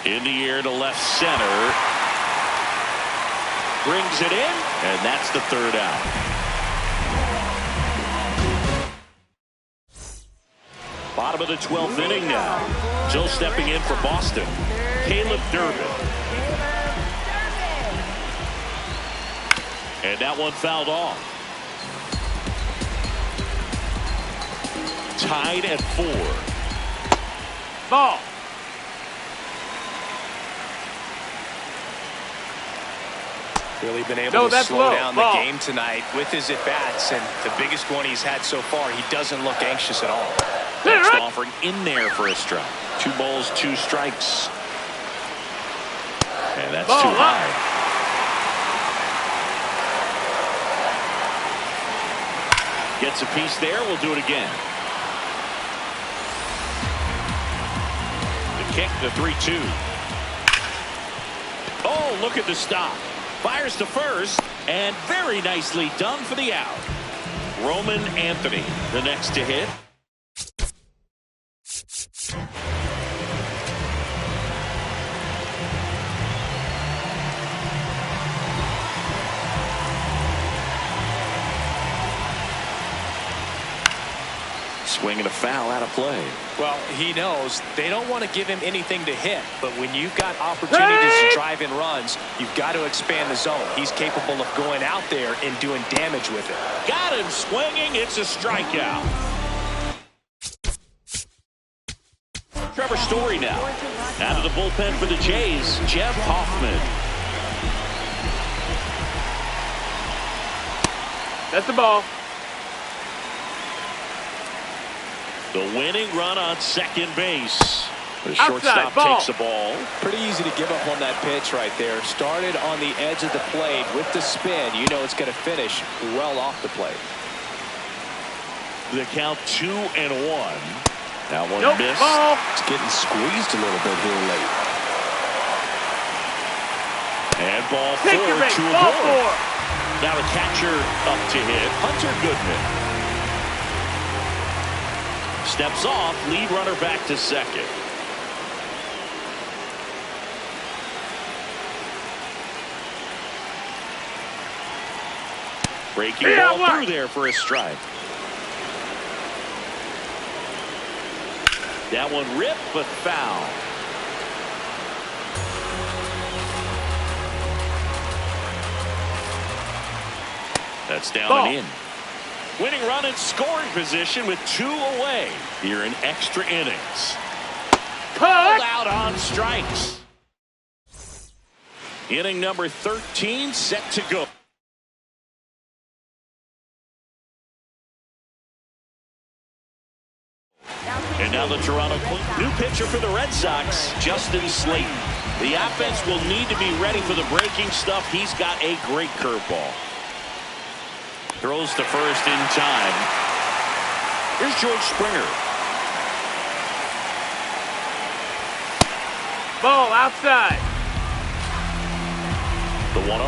In the air to left center. Brings it in, and that's the 3rd out. Bottom of the 12th inning now. Still stepping in for Boston, Caleb Durbin. And that one fouled off. Tied at 4. Ball. Really been able to slow down the Ball. game tonight with his at-bats, and the biggest one he's had so far, he doesn't look anxious at all. Next offering in there for a strike. 2 balls, 2 strikes. And that's too high. Gets a piece there. We'll do it again. The kick, the 3-2. Oh, look at the stop. Fires to first, and very nicely done for the out. Roman Anthony, the next to hit. Swing and a foul out of play. Well, he knows they don't want to give him anything to hit, but when you've got opportunities to drive in runs, you've got to expand the zone. He's capable of going out there and doing damage with it. Got him swinging. It's a strikeout. Trevor Story now. Out of the bullpen for the Jays, Jeff Hoffman. That's the ball. The winning run on second base. The Outside, shortstop ball. takes the ball. Pretty easy to give up on that pitch right there. Started on the edge of the plate with the spin. You know it's going to finish well off the plate. The count 2-1. That one missed. Ball. It's getting squeezed a little bit here late. And ball 4 Take your bait. to Ball Ward. 4. Now the catcher up to hit, Hunter Goodman. Steps off, lead runner back to second. Breaking ball through there for a strike. That one ripped, but foul. That's down Ball. and in. Winning run in scoring position with 2 away here in extra innings. Pulled out on strikes. Inning number 13 set to go. And now the Toronto new pitcher for the Red Sox, Justin Slayton. The offense will need to be ready for the breaking stuff. He's got a great curveball. Throws to first in time. Here's George Springer. Ball outside. The 1-0.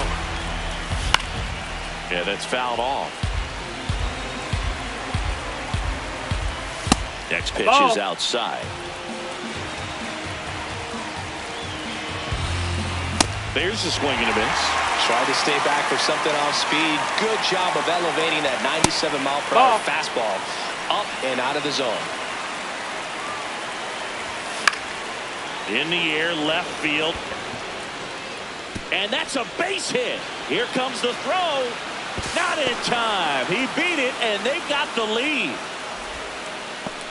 Yeah, that's fouled off. Next pitch is outside. There's a swing and a miss. Tried to stay back for something off speed. Good job of elevating that 97-mile-per-hour fastball up and out of the zone. In the air, left field. And that's a base hit. Here comes the throw. Not in time. He beat it, and they got the lead.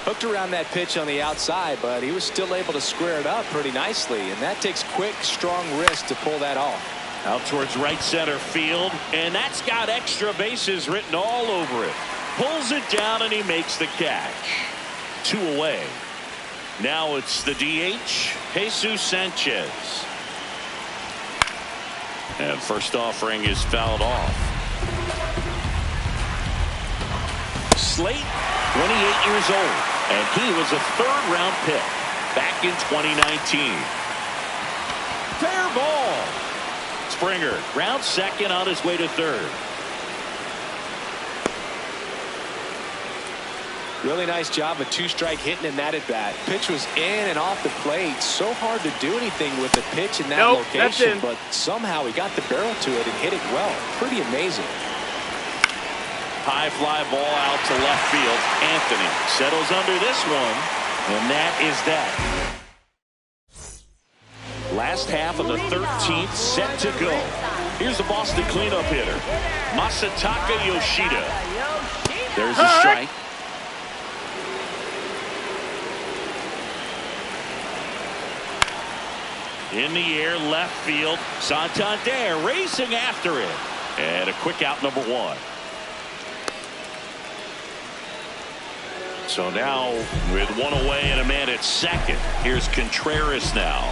Hooked around that pitch on the outside, but he was still able to square it up pretty nicely, and that takes quick, strong wrist to pull that off. Out towards right center field, and that's got extra bases written all over it. Pulls it down, and he makes the catch. 2 away. Now it's the DH, Jesus Sanchez. And first offering is fouled off. Slayton, 28 years old, and he was a third-round pick back in 2019. Fair ball. Springer, ground second on his way to third. Really nice job of 2-strike hitting in that at bat. Pitch was in and off the plate. So hard to do anything with the pitch in that location, but somehow he got the barrel to it and hit it well. Pretty amazing. High fly ball out to left field. Anthony settles under this one, and that is that. Last half of the 13th set to go. Here's the Boston cleanup hitter, Masataka Yoshida. There's a strike. In the air, left field. Santander racing after it. And a quick out, number 1. So now with 1 away and a man at second. Here's Contreras now.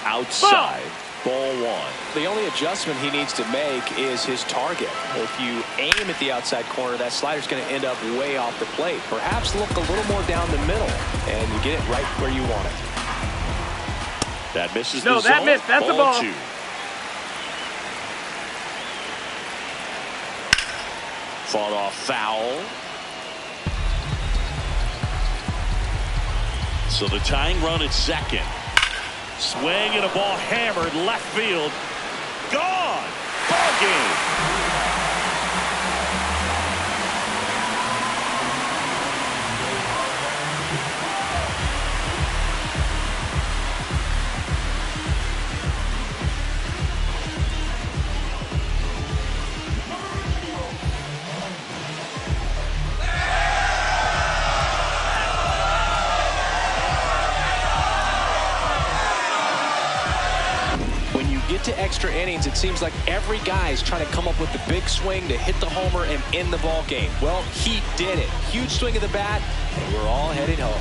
Outside. Ball 1. The only adjustment he needs to make is his target. If you aim at the outside corner, that slider's going to end up way off the plate. Perhaps look a little more down the middle, and you get it right where you want it. That misses the zone. No, that missed. That's a ball. 2. Fought off foul. So the tying run at second. Swing and a ball hammered left field. Gone. Ball game. To extra innings, it seems like every guy is trying to come up with the big swing to hit the homer and end the ball game. Well, he did it. Huge swing of the bat, and we're all headed home.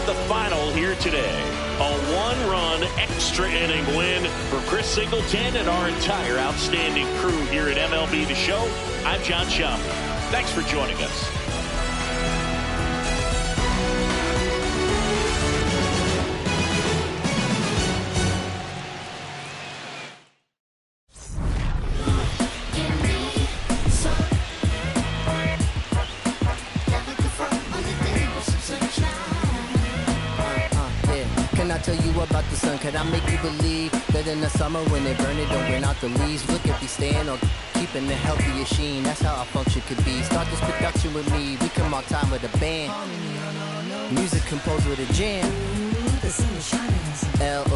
The final here today. A 1-run extra inning win for Chris Singleton and our entire outstanding crew here at MLB The Show. I'm John Schaumburg. Thanks for joining us. Tell you about the sun, can I make you believe that in the summer when they burn it, don't burn out the leaves? Look at me staying on keeping the healthy machine. That's how our function could be. Start this production with me. We come on time with a band. Music composed with a jam. the sun is shining. Love,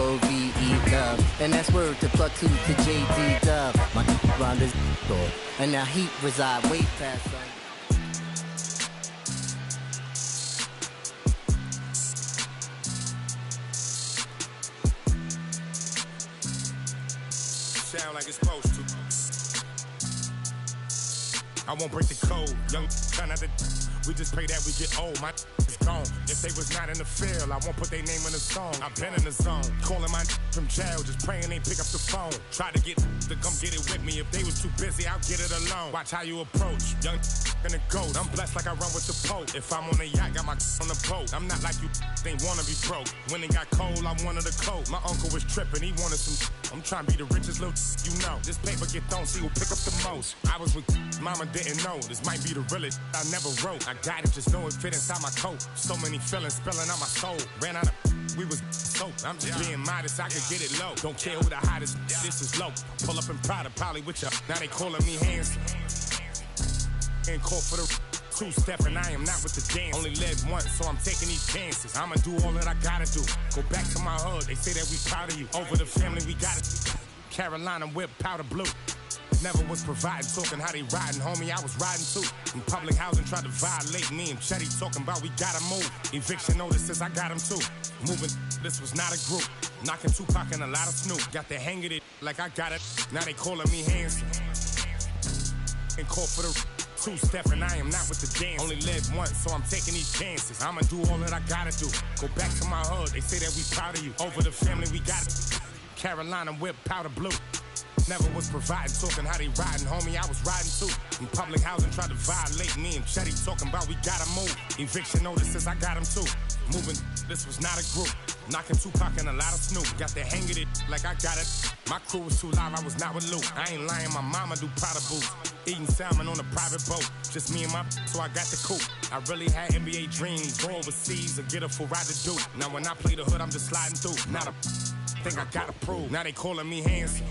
love, and that's word to plug two to JD Dub. My round is door, and now heat reside way past sun. Sound like it's supposed to. I won't break the code. Young try not to. We just pray that we get old. My is gone. If they was not in the field, I won't put their name in the song. I've been in the zone. Calling my from jail, just praying they pick up the phone. Try to get to come get it with me. If they was too busy, I'll get it alone. Watch how you approach. Young in the ghost. I'm blessed like I run with the Pope. If I'm on the yacht, got my on the boat. I'm not like you. They wanna be broke. When it got cold, I wanted a coat. My uncle was tripping. He wanted some. I'm trying to be the richest little you know. This paper get thrown, see who pick up the most. I was with mama, didn't know. This might be the realest I never wrote. I got it, just know it fit inside my coat. So many feelings spilling out my soul. Ran out of we was soap. I'm just being modest, I could get it low. Don't care who the hottest, this is low. Pull up in Prada, probably with ya. Now they calling me handsome. And call for the two-step, and I am not with the dance. Only live once, so I'm taking these chances. I'ma do all that I gotta do. Go back to my hood, they say that we proud of you. Over the family, we got it. Carolina whip, powder blue. Never was providing, talking how they riding, homie, I was riding too. In public housing, tried to violate me and Chetty talking about we gotta move. Eviction notices, I got them too. Moving, this was not a group. Knocking Tupac and a lot of Snoop. Got the hang of it like I got it. Now they calling me handsome. And call for the two-step, and I am not with the dance. Only live once, so I'm taking these chances. I'ma do all that I gotta do. Go back to my hood, they say that we proud of you. Over the family, we got it. Carolina whip, powder blue. Never was providing, talking how they riding, homie, I was riding too. In public housing, tried to violate me and Chetty talking about we gotta move. Eviction notices, I got them too. Moving, this was not a group. Knocking Tupac and a lot of Snoop. Got the hang of it like I got it. My crew was too live, I was not with Luke. I ain't lying, my mama do Prada boots. Eating salmon on a private boat. Just me and my so I got the coupe. I really had NBA dreams. Go overseas and get a full ride to do. Now when I play the hood, I'm just sliding through. Not a thing I gotta prove. Now they calling me handsome.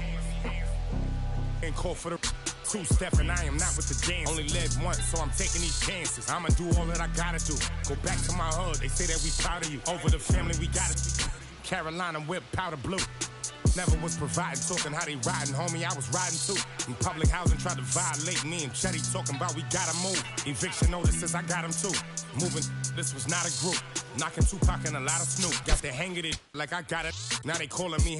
And call for the two-step, and I am not with the dance. Only live once, so I'm taking these chances. I'ma do all that I gotta do. Go back to my hood, they say that we proud of you. Over the family, we got it. Carolina whip, powder blue. Never was providing, talking how they riding, homie, I was riding too. In public housing, tried to violate me and Chetty talking about we gotta move. Eviction notices, I got them too. Moving, this was not a group. Knocking Tupac and a lot of Snoop. Got the hang of it like I got it. Now they calling me